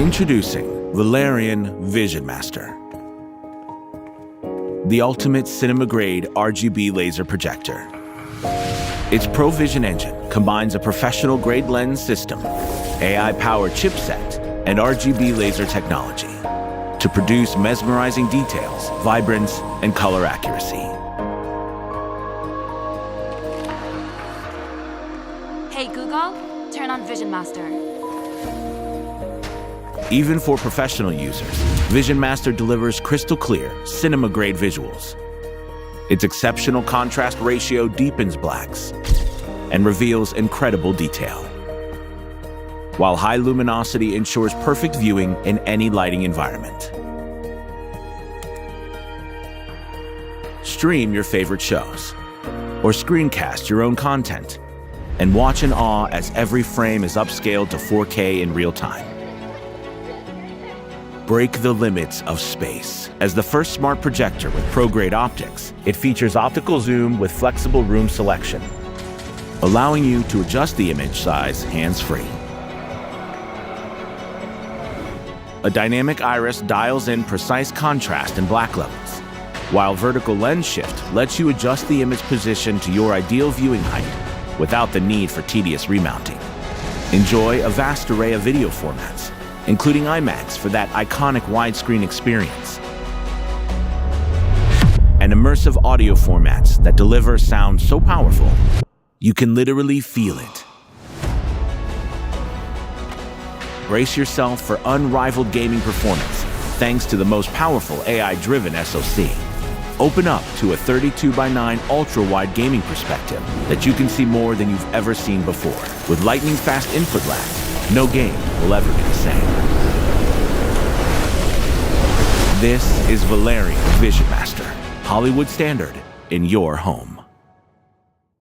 Introducing Valerion VisionMaster, the ultimate cinema-grade RGB laser projector. Its ProVision engine combines a professional-grade lens system, AI-powered chipset, and RGB laser technology to produce mesmerizing details, vibrance, and color accuracy. Hey Google, turn on VisionMaster. Even for professional users, VisionMaster delivers crystal-clear, cinema-grade visuals. Its exceptional contrast ratio deepens blacks and reveals incredible detail, while high luminosity ensures perfect viewing in any lighting environment. Stream your favorite shows, or screencast your own content, and watch in awe as every frame is upscaled to 4K in real time. Break the limits of space. As the first smart projector with pro-grade optics, it features optical zoom with flexible room selection, allowing you to adjust the image size hands-free. A dynamic iris dials in precise contrast and black levels, while vertical lens shift lets you adjust the image position to your ideal viewing height without the need for tedious remounting. Enjoy a vast array of video formats, including IMAX for that iconic widescreen experience, and immersive audio formats that deliver sound so powerful, you can literally feel it. Brace yourself for unrivaled gaming performance thanks to the most powerful AI-driven SoC. Open up to a 32:9 ultra-wide gaming perspective that you can see more than you've ever seen before. With lightning-fast input lag, no game will ever be the same. This is Valerion VisionMaster, Hollywood standard in your home.